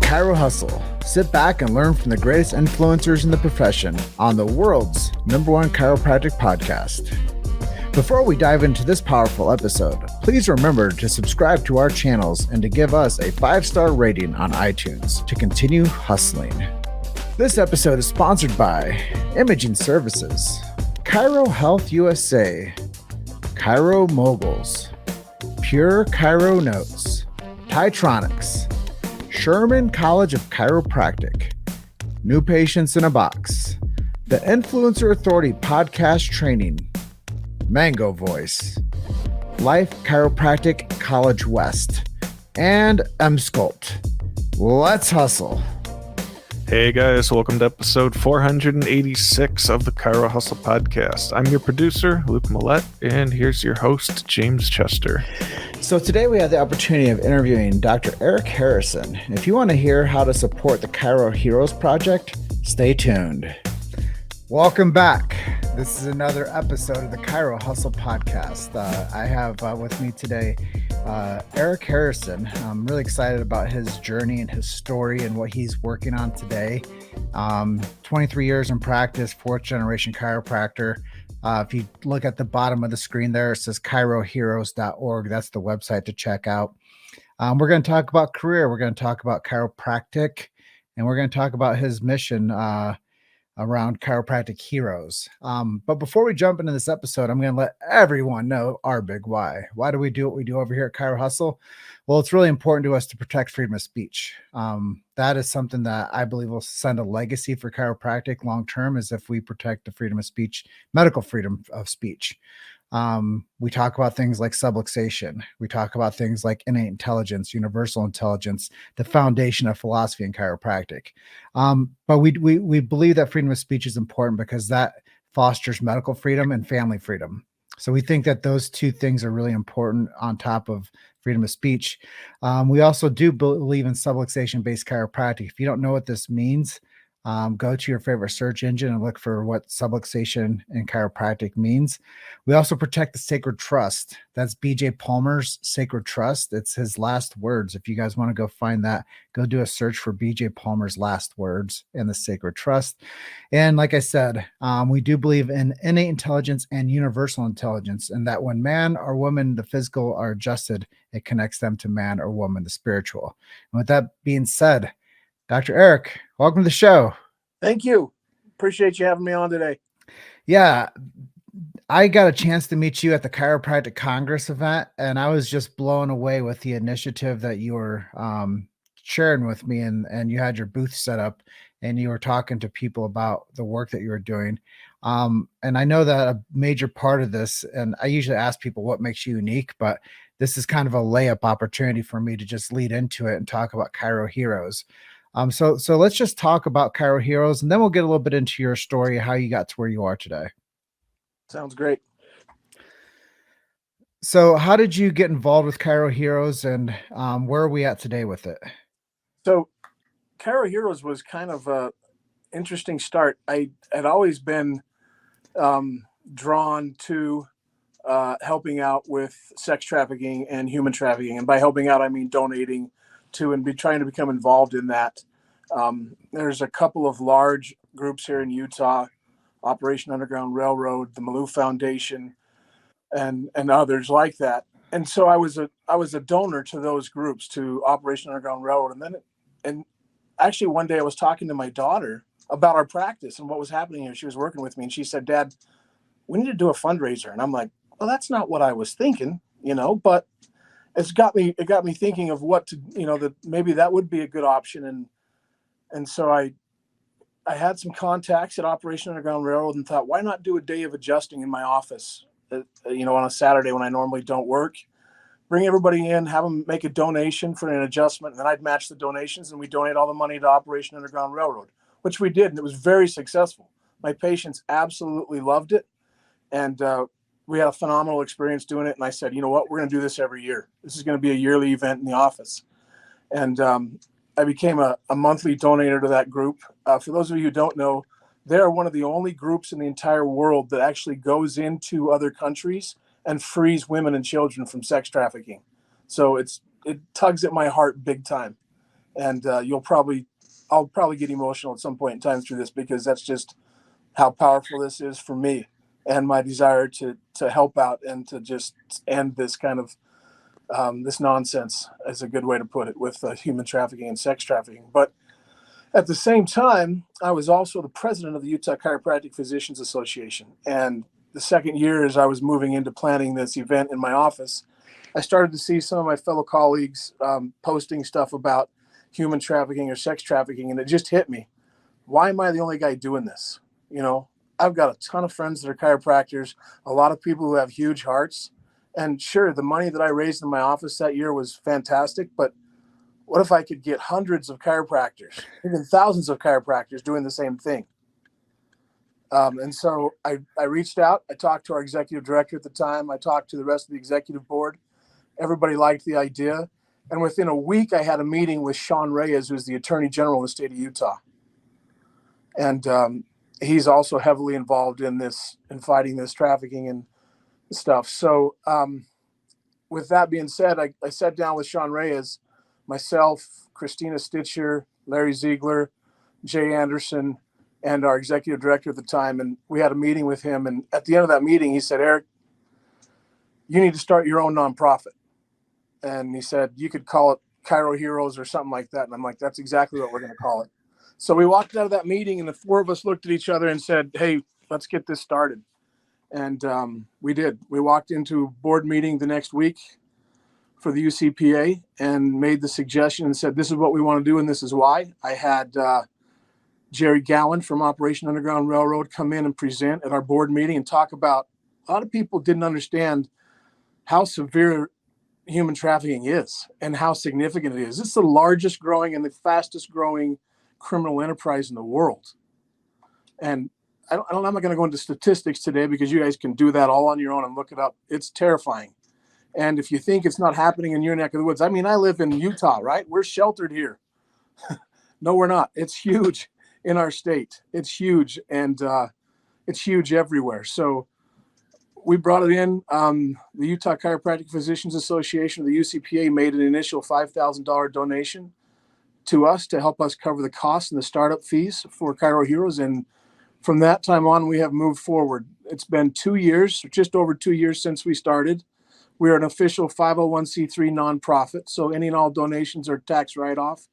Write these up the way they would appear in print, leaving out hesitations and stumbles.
Chiro Hustle. Sit back and learn from the greatest influencers in the profession on the world's #1 chiropractic podcast. Before we dive into this powerful episode, please remember to subscribe to our channels and to give us a 5-star rating on iTunes to continue hustling. This episode is sponsored by Imaging Services, Chiro Health USA, Chiro Moguls, Pure Chiro Notes, Titronics, Sherman College of Chiropractic, New Patients in a Box, the Influencer Authority Podcast Training, Mango Voice, Life Chiropractic College West, and M-Sculpt. Let's hustle. Hey guys, welcome to episode 486 of the Chiro Hustle podcast. I'm your producer, Luke Millette, and here's your host, James Chester. So today we have the opportunity of interviewing Dr. Eric Harrison. If you want to hear how to support the Chiro Heroes project, stay tuned. Welcome back. This is another episode of the Chiro Hustle podcast. I have with me today Eric Harrison. I'm really excited about his journey and his story and what he's working on today. 23 years in practice, 4th generation chiropractor. If you look at the bottom of the screen there, it says chiroheroes.org. That's the website to check out. We're going to talk about career. We're going to talk about chiropractic, and we're going to talk about his mission around chiropractic heroes. But before we jump into this episode, I'm going to let everyone know our big why. Why do we do what we do over here at Chiro Hustle? Well, it's really important to us to protect freedom of speech. That is something that I believe will send a legacy for chiropractic long-term, is if we protect the freedom of speech, medical freedom of speech. We talk about things like subluxation. We talk about things like innate intelligence, universal intelligence, the foundation of philosophy in chiropractic. But we believe that freedom of speech is important because that fosters medical freedom and family freedom. So we think that those two things are really important on top of freedom of speech. We also do believe in subluxation-based chiropractic. If you don't know what this means, go to your favorite search engine and look for what subluxation in chiropractic means. We also protect the sacred trust. That's BJ Palmer's sacred trust. It's his last words. If you guys want to go find that, go do a search for BJ Palmer's last words and the sacred trust. And like I said, we do believe in innate intelligence and universal intelligence, and that when man or woman, the physical, are adjusted, it connects them to man or woman, the spiritual. And with that being said, Dr. Eric, welcome to the show. Thank you. Appreciate you having me on today. Yeah, I got a chance to meet you at the Chiropractic Congress event, and I was just blown away with the initiative that you were sharing with me, and you had your booth set up, and you were talking to people about the work that you were doing. And I know that a major part of this, and I usually ask people what makes you unique, but this is kind of a layup opportunity for me to just lead into it and talk about Chiro Heroes. So let's just talk about Chiro Heroes, and then we'll get a little bit into your story, how you got to where you are today. Sounds great. So how did you get involved with Chiro Heroes, and where are we at today with it? So Chiro Heroes was kind of a interesting start. I had always been drawn to helping out with sex trafficking and human trafficking. And by helping out, I mean donating to and be trying to become involved in that. There's a couple of large groups here in Utah, Operation Underground Railroad, the Malou Foundation, and others like that. And so I was a donor to those groups, to Operation Underground Railroad. And actually one day I was talking to my daughter about our practice and what was happening here. She was working with me, and she said, "Dad, we need to do a fundraiser." And I'm like, well, that's not what I was thinking, but it got me thinking of what to, that maybe that would be a good option. And so I had some contacts at Operation Underground Railroad and thought, why not do a day of adjusting in my office, on a Saturday when I normally don't work, bring everybody in, have them make a donation for an adjustment. And then I'd match the donations, and we donate all the money to Operation Underground Railroad, which we did. And it was very successful. My patients absolutely loved it. And, we had a phenomenal experience doing it. And I said, you know what, we're going to do this every year. This is going to be a yearly event in the office. And I became a monthly donator to that group. For those of you who don't know, they're one of the only groups in the entire world that actually goes into other countries and frees women and children from sex trafficking. So it tugs at my heart big time. And I'll probably get emotional at some point in time through this, because that's just how powerful this is for me, and my desire to help out and to just end this kind of this nonsense, is a good way to put it, with human trafficking and sex trafficking. But at the same time, I was also the president of the Utah Chiropractic Physicians Association. And the second year, as I was moving into planning this event in my office, I started to see some of my fellow colleagues posting stuff about human trafficking or sex trafficking, and it just hit me. Why am I the only guy doing this? You know, I've got a ton of friends that are chiropractors, a lot of people who have huge hearts. And sure, the money that I raised in my office that year was fantastic, but what if I could get hundreds of chiropractors, even thousands of chiropractors doing the same thing? And so I reached out. I talked to our executive director at the time. I talked to the rest of the executive board. Everybody liked the idea. And within a week, I had a meeting with Sean Reyes, who's the attorney general in the state of Utah. And he's also heavily involved in this, in fighting this trafficking and stuff. So with that being said, I sat down with Sean Reyes, myself, Christina Stitcher, Larry Ziegler, Jay Anderson, and our executive director at the time. And we had a meeting with him. And at the end of that meeting, he said, Eric, you need to start your own nonprofit. And he said, you could call it Chiro Heroes or something like that. And I'm like, that's exactly what we're going to call it. So we walked out of that meeting, and the four of us looked at each other and said, hey, let's get this started. And we did. We walked into a board meeting the next week for the UCPA and made the suggestion and said, this is what we want to do, and this is why. I had Jerry Gowan from Operation Underground Railroad come in and present at our board meeting and talk about, a lot of people didn't understand how severe human trafficking is and how significant it is. It's the largest growing and the fastest growing criminal enterprise in the world. And I'm not going to go into statistics today, because you guys can do that all on your own and look it up. It's terrifying. And if you think it's not happening in your neck of the woods, I mean, I live in Utah, right? We're sheltered here. No, we're not. It's huge in our state. It's huge. And it's huge everywhere. So we brought it in. The Utah Chiropractic Physicians Association, the UCPA, made an initial $5,000 donation to us to help us cover the costs and the startup fees for Chiro Heroes. And from that time on, we have moved forward. It's been 2 years, just over 2 years since we started. We are an official 501c3 nonprofit, so any and all donations are tax write-off.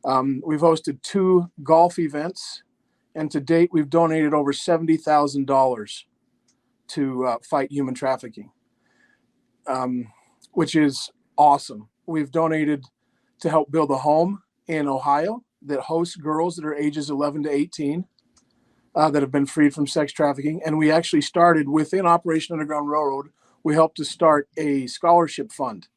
We've hosted 2 golf events, and to date, we've donated over $70,000 to fight human trafficking, which is awesome. We've donated to help build a home in Ohio that hosts girls that are ages 11 to 18 that have been freed from sex trafficking. And we actually started within Operation Underground Railroad. We helped to start a scholarship fund.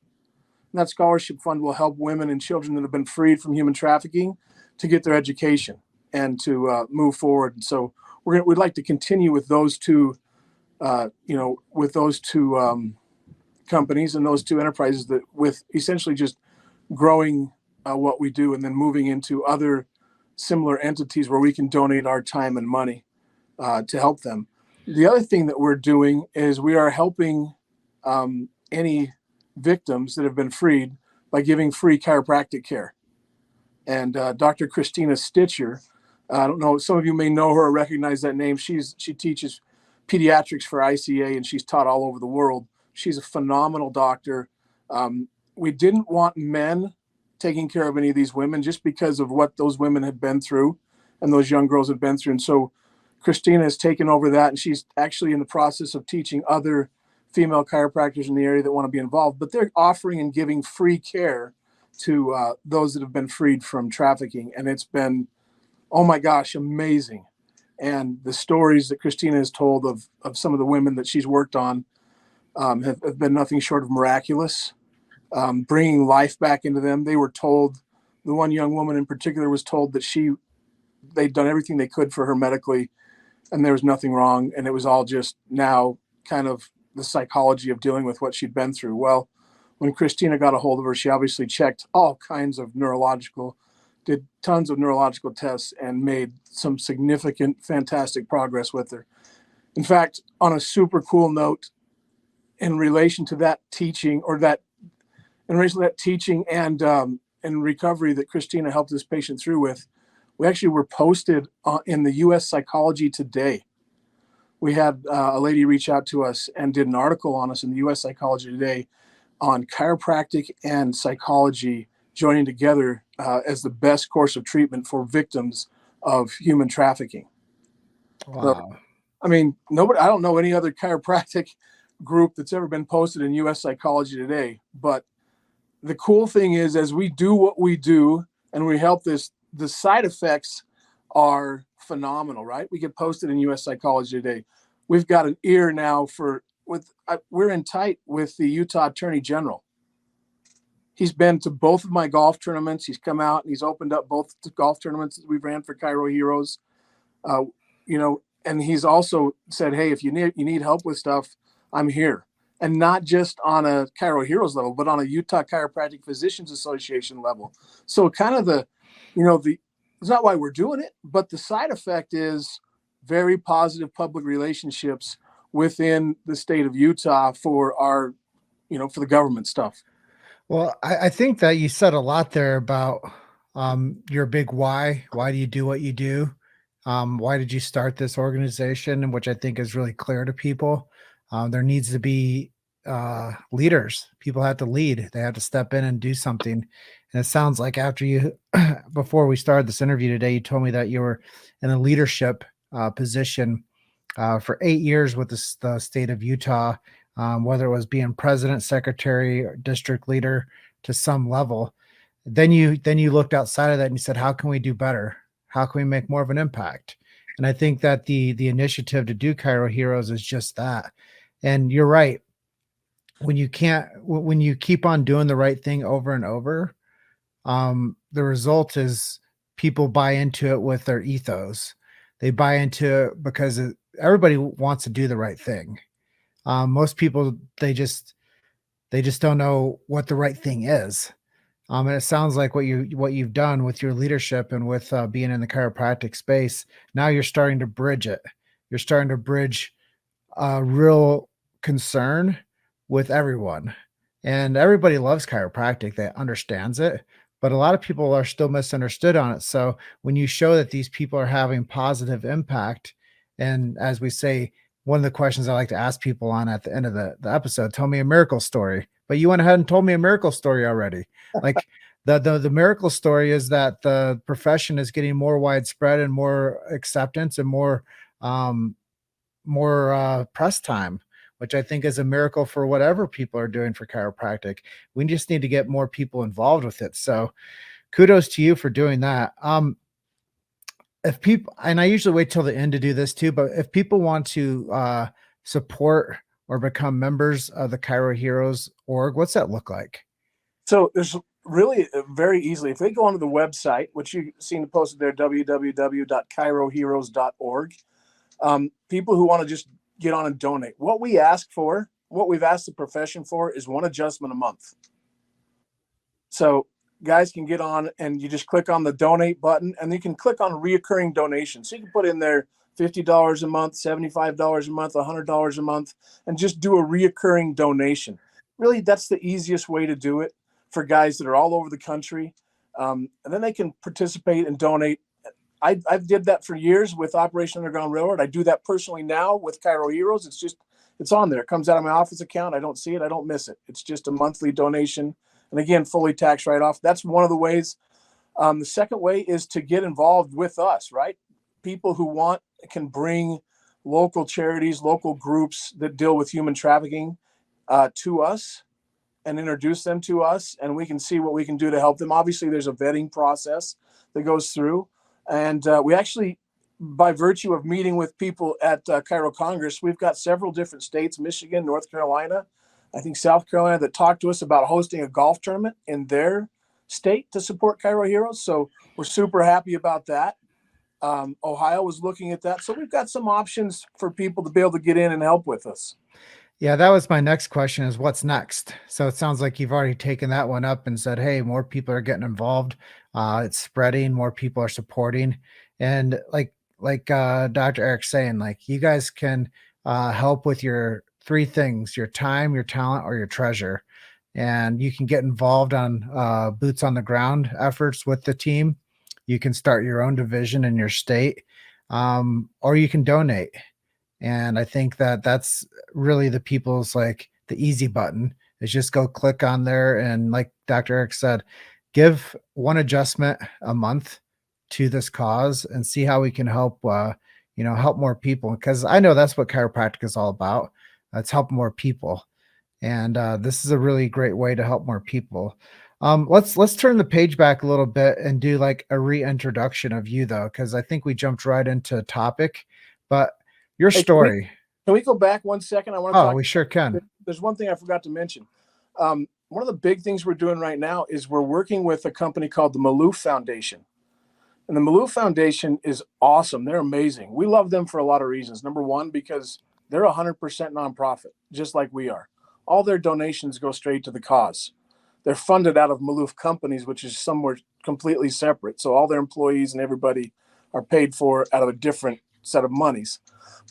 And that scholarship fund will help women and children that have been freed from human trafficking to get their education and to move forward. And so we'd like to continue with those two, companies and those 2 enterprises, that with essentially just growing what we do and then moving into other similar entities where we can donate our time and money to help them. The other thing that we're doing is we are helping any victims that have been freed by giving free chiropractic care. And Dr. Christina Stitcher, I don't know, some of you may know her or recognize that name. She teaches pediatrics for ICA, and she's taught all over the world. She's a phenomenal doctor. We didn't want men taking care of any of these women just because of what those women had been through and those young girls had been through. And so Christina has taken over that, and she's actually in the process of teaching other female chiropractors in the area that want to be involved. But they're offering and giving free care to those that have been freed from trafficking. And it's been, oh my gosh, amazing. And the stories that Christina has told of some of the women that she's worked on have been nothing short of miraculous. Bringing life back into them. They were told, the one young woman in particular was told that they'd done everything they could for her medically, and there was nothing wrong. And it was all just now kind of the psychology of dealing with what she'd been through. Well, when Christina got a hold of her, she obviously checked all kinds of did tons of neurological tests, and made some significant, fantastic progress with her. In fact, on a super cool note, in relation to that teaching and in recovery that Christina helped this patient through with, we actually were posted in the U.S. Psychology Today. We had a lady reach out to us and did an article on us in the U.S. Psychology Today on chiropractic and psychology joining together as the best course of treatment for victims of human trafficking. Wow. So, I mean, I don't know any other chiropractic group that's ever been posted in U.S. Psychology Today. But the cool thing is, as we do what we do and we help this, the side effects are phenomenal, right? We get posted in U.S. Psychology Today. We've got an ear now we're in tight with the Utah Attorney General. He's been to both of my golf tournaments. He's come out and he's opened up both the golf tournaments that we've ran for Chiro Heroes. And he's also said, hey, if you need help with stuff, I'm here. And not just on a Chiro Heroes level, but on a Utah Chiropractic Physicians Association level. So kind of it's not why we're doing it, but the side effect is very positive public relationships within the state of Utah for our, for the government stuff. Well, I think that you said a lot there about your big why. Why do you do what you do? Why did you start this organization? Which I think is really clear to people. There needs to be leaders. People have to lead. They have to step in and do something. And it sounds like before we started this interview today, you told me that you were in a leadership position for 8 years with the state of Utah, whether it was being president, secretary, or district leader to some level. Then you looked outside of that and you said, how can we do better? How can we make more of an impact? And I think that the initiative to do Chiro Heroes is just that. And you're right. When you keep on doing the right thing over and over, the result is people buy into it with their ethos. They buy into it because everybody wants to do the right thing. Most people, they just don't know what the right thing is. And it sounds like what you've done with your leadership and with being in the chiropractic space. Now you're starting to bridge it. You're starting to bridge a real concern with everyone, and everybody loves chiropractic. That understands it, but a lot of people are still misunderstood on it. So when you show that these people are having positive impact, and as we say, one of the questions I like to ask people on at the end of the episode, tell me a miracle story. But you went ahead and told me a miracle story already. Like the miracle story is that the profession is getting more widespread and more acceptance and more press time, which I think is a miracle for whatever people are doing for chiropractic. We just need to get more people involved with it. So kudos to you for doing that. If people, and I usually wait till the end to do this too, but if people want to support or become members of the Chiro Heroes org, what's that look like? So there's really very easily, if they go onto the website, which you've seen posted there, www.chiroheroes.org, people who want to just get on and donate. What we've asked the profession for is one adjustment a month. So guys can get on and you just click on the donate button and you can click on reoccurring donations. So you can put in there $50 a month, $75 a month, $100 a month, and just do a reoccurring donation. Really, that's the easiest way to do it for guys that are all over the country. And then they can participate and donate. I did that for years with Operation Underground Railroad. I do that personally now with Chiro Heroes. It's on there. It comes out of my office account. I don't see it. I don't miss it. It's just a monthly donation. And again, fully tax write-off. That's one of the ways. The second way is to get involved with us, right? People who can bring local charities, local groups that deal with human trafficking to us and introduce them to us, and we can see what we can do to help them. Obviously, there's a vetting process that goes through. And we actually, by virtue of meeting with people at Chiro Congress, we've got several different states, Michigan, North Carolina, I think South Carolina, that talked to us about hosting a golf tournament in their state to support Chiro Heroes. So we're super happy about that. Ohio was looking at that. So we've got some options for people to be able to get in and help with us. Yeah, that was my next question, is what's next? So it sounds like you've already taken that one up and said, hey, more people are getting involved. It's spreading, more people are supporting. And like Dr. Eric's saying, like, you guys can help with your three things: your time, your talent, or your treasure. and you can get involved on boots on the ground efforts with the team. You can start your own division in your state, or you can donate. And I think that that's really the people's like the easy button is just go click on there. And like Dr. Eric said, give one adjustment a month to this cause and see how we can help, help more people. Because I know that's what chiropractic is all about. It's helping more people. And this is a really great way to help more people. Let's turn the page back a little bit and do like a reintroduction of you though, because I think we jumped right into a topic, but your Hey, story. can we go back 1 second? I want to Oh, talk. we sure can. There's one thing I forgot to mention. One of the big things we're doing right now is we're working with a company called the Maloof Foundation. And the Maloof Foundation is awesome. They're amazing. We love them for a lot of reasons. Number one, because they're 100% nonprofit, just like we are. All their donations go straight to the cause. They're funded out of Maloof Companies, which is somewhere completely separate. So all their employees and everybody are paid for out of a different set of monies.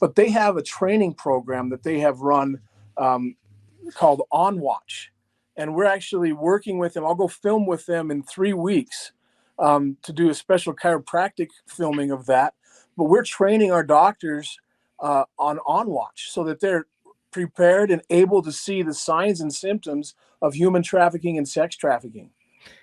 But they have a training program that they have run called On Watch. And we're actually working with them. I'll go film with them in 3 weeks to do a special chiropractic filming of that. But we're training our doctors on Watch so that they're prepared and able to see the signs and symptoms of human trafficking and sex trafficking.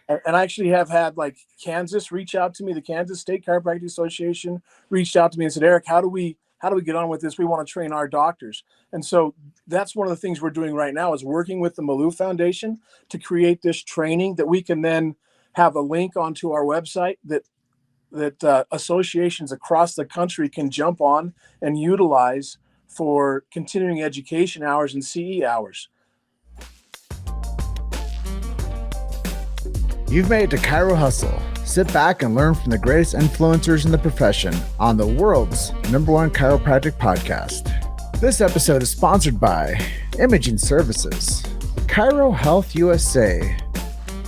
And I actually have had like Kansas reach out to me, the Kansas State Chiropractic Association reached out to me and said, Eric, how do we get on with this? We want to train our doctors. And so that's one of the things we're doing right now is working with the Maloof Foundation to create this training that we can then have a link onto our website that associations across the country can jump on and utilize for continuing education hours and CE hours. You've made it to Chiro Hustle. Sit back and learn from the greatest influencers in the profession on the world's #1 chiropractic podcast. This episode is sponsored by Imaging Services, Chiro Health USA,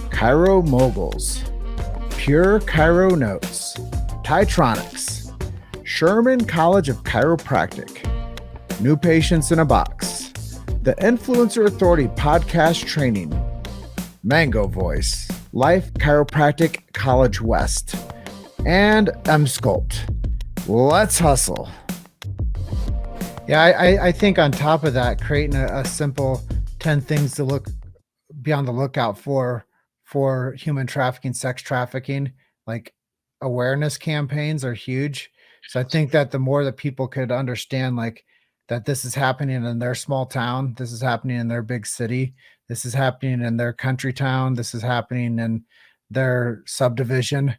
Chiro Moguls, Pure Chiro Notes, Titronics, Sherman College of Chiropractic, New Patients in a Box, the Influencer Authority Podcast Training, Mango Voice, Life Chiropractic College West, and M-Sculpt. Let's hustle. Yeah, I think on top of that, creating a simple 10 things to be on the lookout for human trafficking, sex trafficking, like awareness campaigns are huge. So I think that the more that people could understand like that this is happening in their small town, this is happening in their big city, this is happening in their country town, this is happening in their subdivision,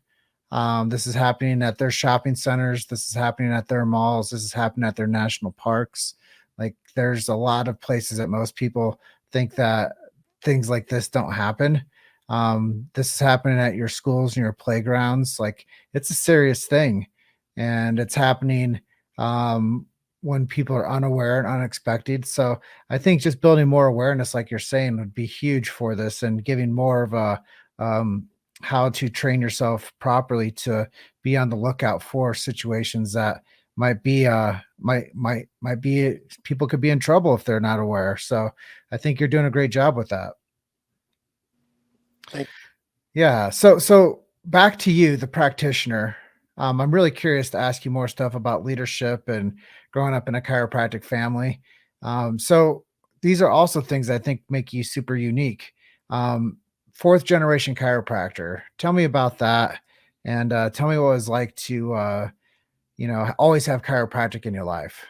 this is happening at their shopping centers, this is happening at their malls, this is happening at their national parks. Like there's a lot of places that most people think that things like this don't happen. This is happening at your schools and your playgrounds. Like it's a serious thing, and it's happening when people are unaware and unexpected. So I think just building more awareness, like you're saying, would be huge for this, and giving more of a how to train yourself properly to be on the lookout for situations that might be people could be in trouble if they're not aware. So I think you're doing a great job with that. Yeah. So back to you, the practitioner. I'm really curious to ask you more stuff about leadership and growing up in a chiropractic family. So these are also things I think make you super unique. 4th generation chiropractor. Tell me about that, and tell me what it was like to, always have chiropractic in your life.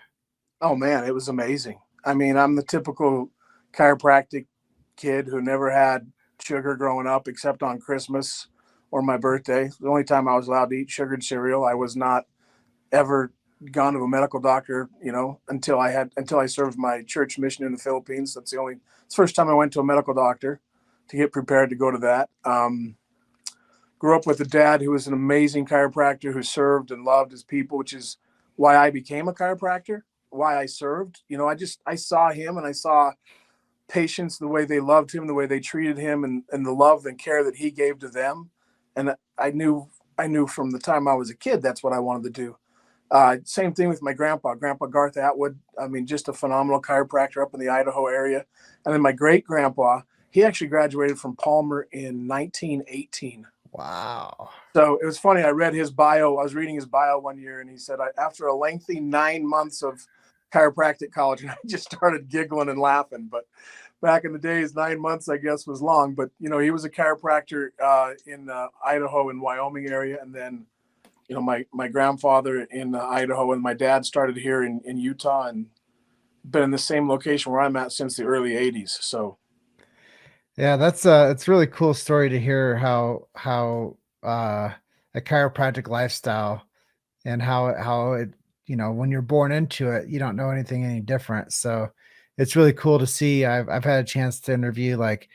Oh man, it was amazing. I mean, I'm the typical chiropractic kid who never had sugar growing up except on Christmas or my birthday. The only time I was allowed to eat sugared cereal. I was not ever gone to a medical doctor, until I served my church mission in the Philippines. It's the first time I went to a medical doctor to get prepared to go to that. Grew up with a dad who was an amazing chiropractor who served and loved his people, which is why I became a chiropractor, why I served. I saw him and I saw patients, the way they loved him, the way they treated him, and the love and care that he gave to them. And I knew from the time I was a kid, that's what I wanted to do. Same thing with my grandpa Garth Atwood. I mean, just a phenomenal chiropractor up in the Idaho area. And then my great grandpa, He actually graduated from Palmer in 1918. Wow. So it was funny. I read his bio. I was reading his bio one year, and he said, after a lengthy 9 months of chiropractic college, and I just started giggling and laughing. But back in the days, 9 months, I guess, was long. But, he was a chiropractor in Idaho and Wyoming area. And then, my grandfather in Idaho, and my dad started here in Utah, and been in the same location where I'm at since the early 80s. So. Yeah, that's it's a really cool story to hear how a chiropractic lifestyle and how it, when you're born into it, you don't know anything any different. So it's really cool to see. I've had a chance to interview like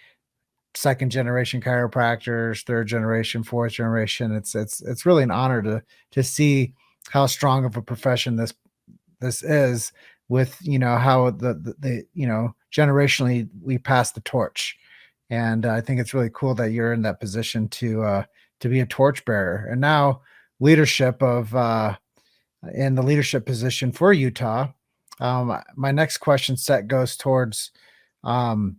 second generation chiropractors, third generation, fourth generation. It's really an honor to see how strong of a profession this is, with how the generationally we pass the torch. And I think it's really cool that you're in that position to be a torchbearer, and now leadership of in the leadership position for Utah. My next question set goes towards um,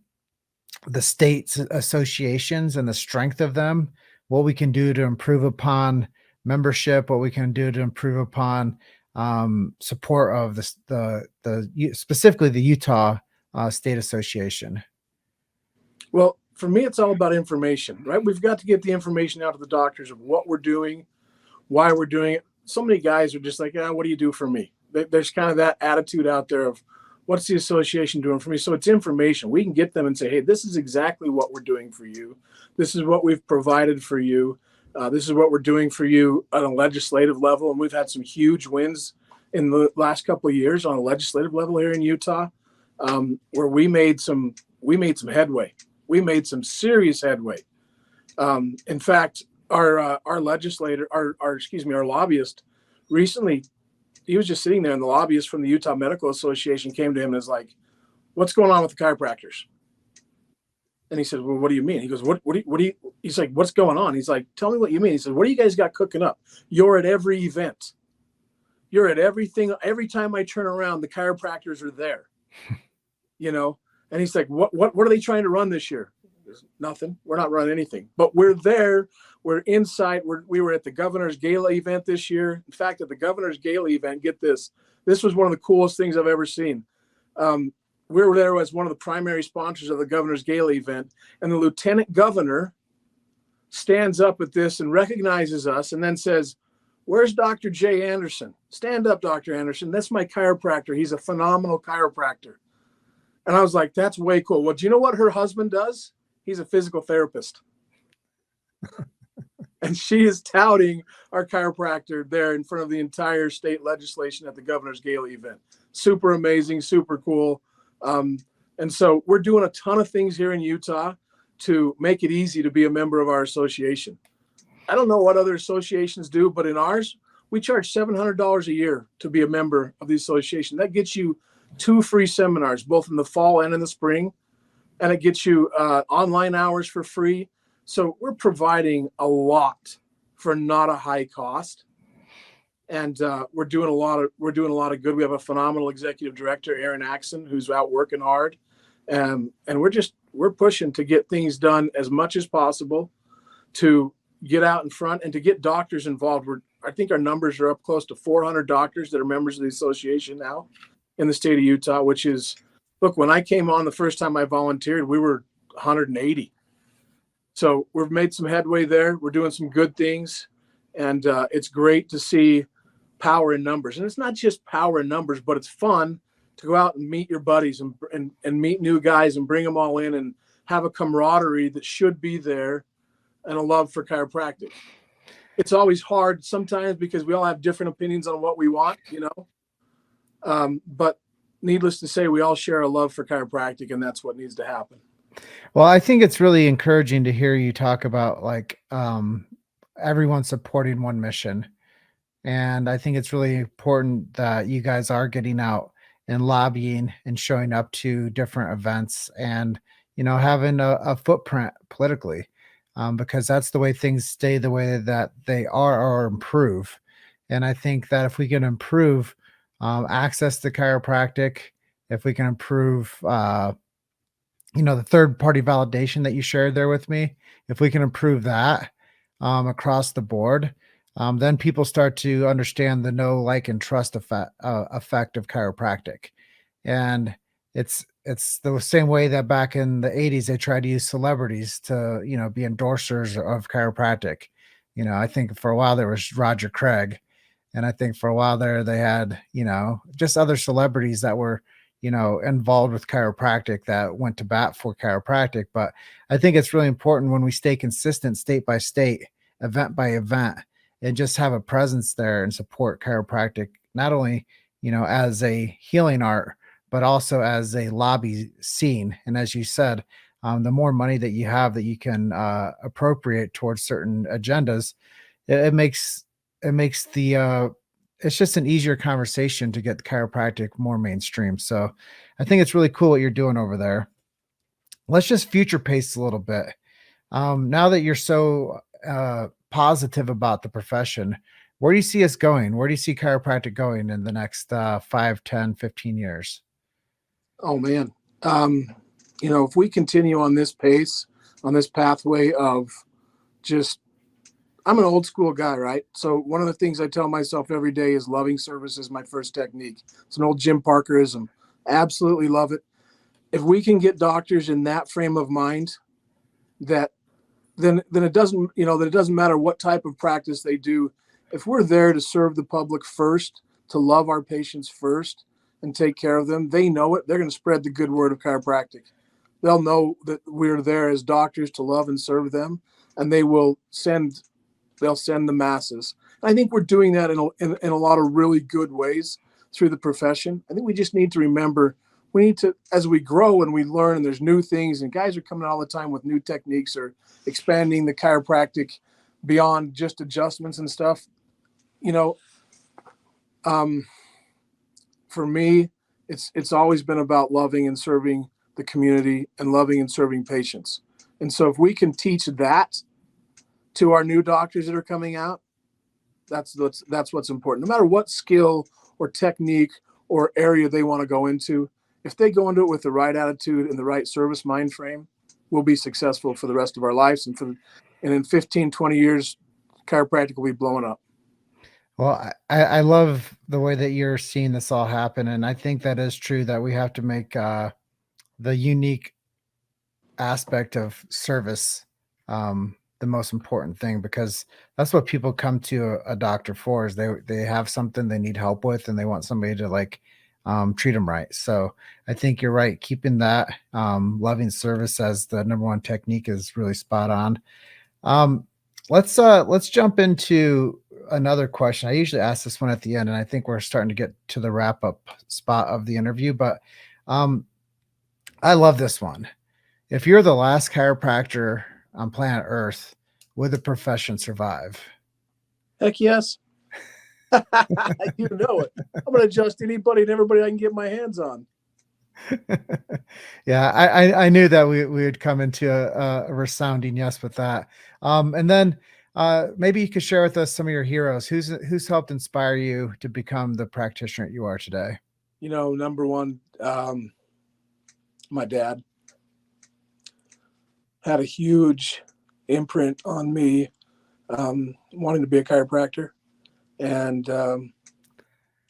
the state's associations and the strength of them, what we can do to improve upon membership, what we can do to improve upon support of specifically the Utah State Association. Well, for me, it's all about information, right? We've got to get the information out to the doctors of what we're doing, why we're doing it. So many guys are just like, what do you do for me? There's kind of that attitude out there of what's the association doing for me? So it's information. We can get them and say, hey, this is exactly what we're doing for you. This is what we've provided for you. This is what we're doing for you on a legislative level. And we've had some huge wins in the last couple of years on a legislative level here in Utah, where we made some headway. We made some serious headway. In fact, our legislator, our lobbyist recently, he was just sitting there, and the lobbyist from the Utah Medical Association came to him and was like, what's going on with the chiropractors? And he said, well, what do you mean? He goes, what do you, he's like, what's going on? He's like, tell me what you mean. He said, what do you guys got cooking up? You're at every event. You're at everything. Every time I turn around, the chiropractors are there, And he's like, what are they trying to run this year? There's nothing. We're not running anything, but we're there. We're inside. We were at the Governor's Gala event this year. In fact, at the Governor's Gala event, get this. This was one of the coolest things I've ever seen. We were there as one of the primary sponsors of the Governor's Gala event. And the Lieutenant Governor stands up at this and recognizes us and then says, where's Dr. Jay Anderson? Stand up, Dr. Anderson. That's my chiropractor. He's a phenomenal chiropractor. And I was like, that's way cool. Well, do you know what her husband does? He's a physical therapist. And she is touting our chiropractor there in front of the entire state legislation at the Governor's Gala event. Super amazing, super cool. And so we're doing a ton of things here in Utah to make it easy to be a member of our association. I don't know what other associations do, but in ours, we charge $700 a year to be a member of the association. That gets you 2 free seminars, both in the fall and in the spring. And it gets you online hours for free. So we're providing a lot for not a high cost. And we're doing a lot of good. We have a phenomenal executive director, Aaron Axon, who's out working hard. And we're pushing to get things done as much as possible to get out in front and to get doctors involved. I think our numbers are up close to 400 doctors that are members of the association now in the state of Utah, which is, look, when I came on the first time I volunteered, we were 180. So we've made some headway there. We're doing some good things. And it's great to see power in numbers. And it's not just power in numbers, but it's fun to go out and meet your buddies and meet new guys and bring them all in and have a camaraderie that should be there and a love for chiropractic. It's always hard sometimes because we all have different opinions on what we want, but needless to say, we all share a love for chiropractic, and that's what needs to happen. Well, I think it's really encouraging to hear you talk about everyone supporting one mission. And I think it's really important that you guys are getting out and lobbying and showing up to different events and, having a footprint politically, because that's the way things stay the way that they are or improve. And I think that if we can improve access to chiropractic, if we can improve the third party validation that you shared there with me, if we can improve that across the board, then people start to understand the know, like, and trust effect of chiropractic. And it's the same way that back in the 80s they tried to use celebrities to, be endorsers of chiropractic. I think for a while there was Roger Craig, and I think for a while there they had, just other celebrities that were, involved with chiropractic that went to bat for chiropractic. But I think it's really important when we stay consistent state by state, event by event, and just have a presence there and support chiropractic, not only, as a healing art, but also as a lobby scene. And as you said, the more money that you have that you can appropriate towards certain agendas, it makes the it's just an easier conversation to get chiropractic more mainstream. So I think it's really cool what you're doing over there. Let's just future pace a little bit. Now that you're so positive about the profession, where do you see us going? Where do you see chiropractic going in the next 5, 10, 15 years? Oh man. If we continue on this pace, on this pathway of just, I'm an old school guy, right? So one of the things I tell myself every day is loving service is my first technique. It's an old Jim Parkerism. Absolutely love it. If we can get doctors in that frame of mind, that then it doesn't, that it doesn't matter what type of practice they do. If we're there to serve the public first, to love our patients first and take care of them, they know it. They're going to spread the good word of chiropractic. They'll know that we're there as doctors to love and serve them, and they'll send the masses. And I think we're doing that in a lot of really good ways through the profession. I think we just need to remember, we need to, as we grow and we learn, and there's new things, and guys are coming all the time with new techniques or expanding the chiropractic beyond just adjustments and stuff. For me, it's always been about loving and serving the community and loving and serving patients. And so if we can teach that to our new doctors that are coming out, that's what's important. No matter what skill or technique or area they want to go into, if they go into it with the right attitude and the right service mind frame, we'll be successful for the rest of our lives. And in 15, 20 years, chiropractic will be blowing up. Well, I love the way that you're seeing this all happen. And I think that is true, that we have to make the unique aspect of service the most important thing, because that's what people come to a doctor for, is they have something they need help with and they want somebody to treat them right. So I think you're right. Keeping that loving service as the number one technique is really spot on. Let's jump into another question. I usually ask this one at the end, and I think we're starting to get to the wrap up spot of the interview, but I love this one. If you're the last chiropractor on planet Earth, would the profession survive? Heck yes. You know it. I'm going to adjust anybody and everybody I can get my hands on. Yeah, I knew that we would come into a resounding yes with that. And then maybe you could share with us some of your heroes. Who's helped inspire you to become the practitioner you are today? Number one, my dad had a huge imprint on me, wanting to be a chiropractor and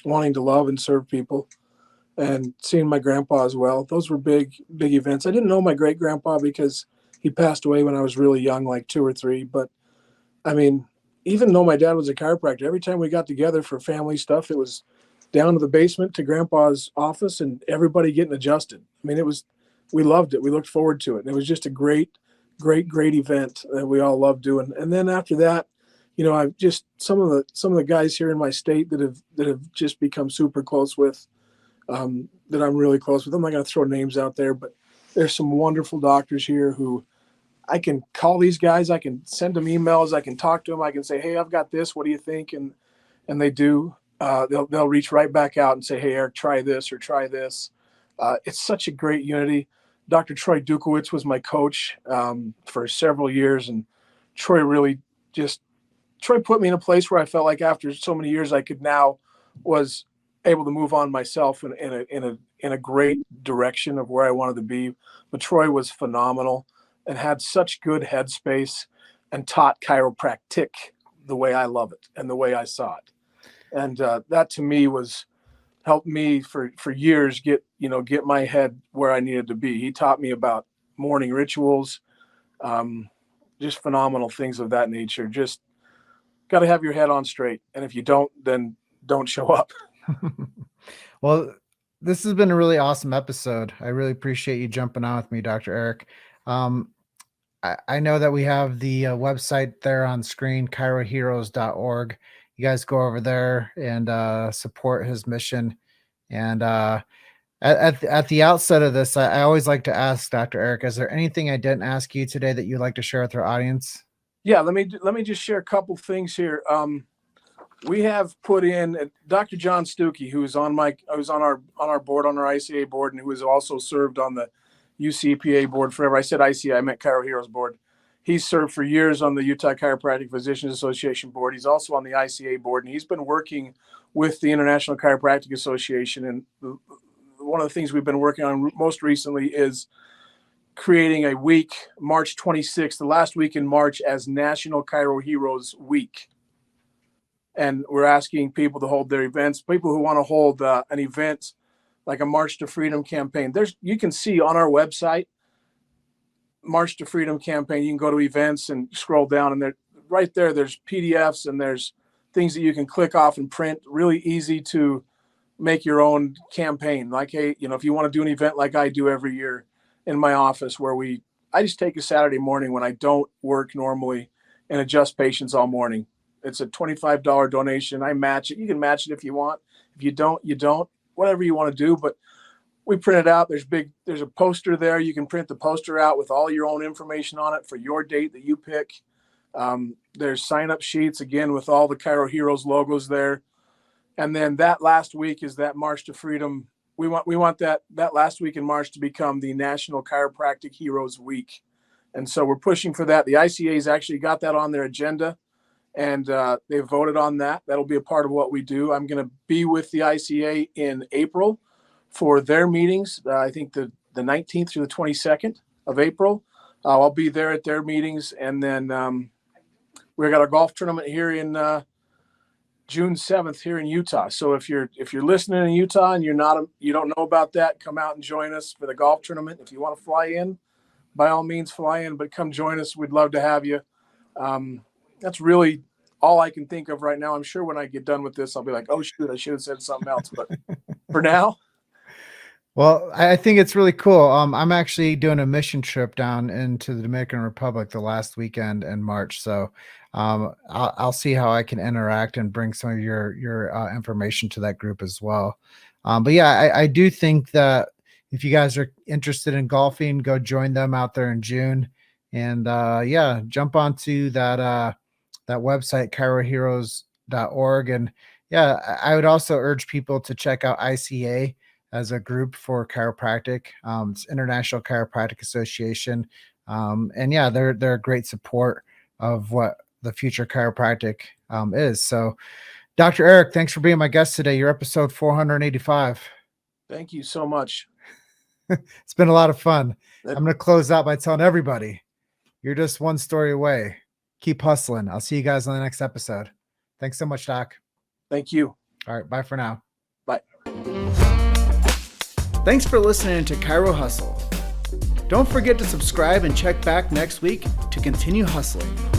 wanting to love and serve people, and seeing my grandpa as well. Those were big events. I didn't know my great grandpa because he passed away when I was really young, like 2 or 3. But I mean, even though my dad was a chiropractor, every time we got together for family stuff, it was down to the basement to grandpa's office and everybody getting adjusted. I mean, we loved it. We looked forward to it. And it was just a great event that we all loved doing. And then after that, I've just, some of the guys here in my state that have just become super close with, that I'm really close with. I'm not going to throw names out there, but there's some wonderful doctors here who I can call these guys. I can send them emails. I can talk to them. I can say, hey, I've got this. What do you think? And they do. They'll reach right back out and say, hey, Eric, try this or try this. It's such a great unity. Dr. Troy Dukowitz was my coach for several years, and Troy put me in a place where I felt like after so many years, I could now was able to move on myself in in a great direction of where I wanted to be. But Troy was phenomenal and had such good headspace and taught chiropractic the way I love it and the way I saw it. And that to me was helped me for years get my head where I needed to be. He taught me about morning rituals, just phenomenal things of that nature. Just got to have your head on straight. And if you don't, then don't show up. Well, this has been a really awesome episode. I really appreciate you jumping on with me, Dr. Eric. I know that we have the website there on screen, chiroheroes.org. You guys go over there and support his mission. And at the outset of this, I always like to ask Dr. Eric, is there anything I didn't ask you today that you'd like to share with our audience? Yeah, let me just share a couple things here. We have put in Dr. John Stuckey, who's on our board, on our ICA board, and who has also served on the UCPA board forever. I said ICA, I meant Chiro Heroes board. He's served for years on the Utah Chiropractic Physicians Association board. He's also on the ICA board, and he's been working with the International Chiropractic Association. And one of the things we've been working on most recently is creating a week, March 26th, the last week in March, as National Chiro Heroes Week. And we're asking people to hold their events, people who want to hold an event like a March to Freedom campaign. You can see on our website, March to Freedom campaign. You can go to events and scroll down, and right there, there's PDFs and there's things that you can click off and print. Really easy to make your own campaign. Like, hey, if you want to do an event like I do every year in my office, where I just take a Saturday morning when I don't work normally and adjust patients all morning. It's a $25 donation. I match it. You can match it if you want. If you don't, you don't. Whatever you want to do. But we print it out. There's a poster there. You can print the poster out with all your own information on it for your date that you pick. There's sign-up sheets, again, with all the Chiro Heroes logos there. And then that last week is that March to Freedom. We want that last week in March to become the National Chiropractic Heroes Week. And so we're pushing for that. The ICA's actually got that on their agenda, and they voted on that. That'll be a part of what we do. I'm going to be with the ICA in April for their meetings. I think the 19th through the 22nd of April. I'll be there at their meetings. And then we've got a golf tournament here in June 7th here in Utah. So if you're listening in Utah and you don't know about that, come out and join us for the golf tournament. If you want to fly in, by all means fly in, but come join us. We'd love to have you. That's really all I can think of right now. I'm sure when I get done with this, I'll be like, oh shoot, I should have said something else. But for now. Well, I think it's really cool. I'm actually doing a mission trip down into the Dominican Republic the last weekend in March. So I'll see how I can interact and bring some of your information to that group as well. But yeah, I do think that if you guys are interested in golfing, go join them out there in June. And yeah, jump onto that website, chiroheroes.org. And yeah, I would also urge people to check out ICA as a group for chiropractic. It's International Chiropractic Association. And yeah, they're a great support of what the future chiropractic is. So Dr. Eric, thanks for being my guest today. You're episode 485. Thank you so much. It's been a lot of fun. I'm going to close out by telling everybody, you're just one story away. Keep hustling. I'll see you guys on the next episode. Thanks so much, Doc. Thank you. All right. Bye for now. Bye. Thanks for listening to Chiro Hustle. Don't forget to subscribe and check back next week to continue hustling.